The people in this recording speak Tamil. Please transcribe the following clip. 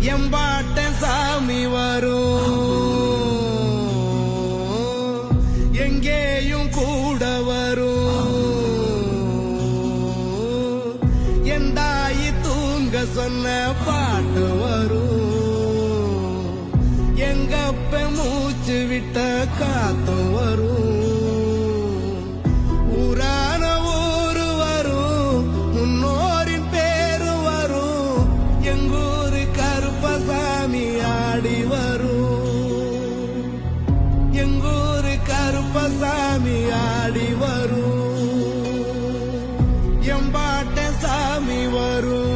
எம்பாட்ட சாமி வரும், எங்கேயும் கூட வரும். என் தாயி தூங்க சொன்ன பாட்டு வரும், எங்கப்ப மூச்சு விட்ட காத்தும் வரும். ஊரான ஊரு வரும், முன்னோரின் பேரு வரும். எங்கூரு கருப்பசாமி ஆடி வரும், எங்கூரு கருப்பசாமி ஆடி வரும். எம்பாட்ட சாமி வரும்.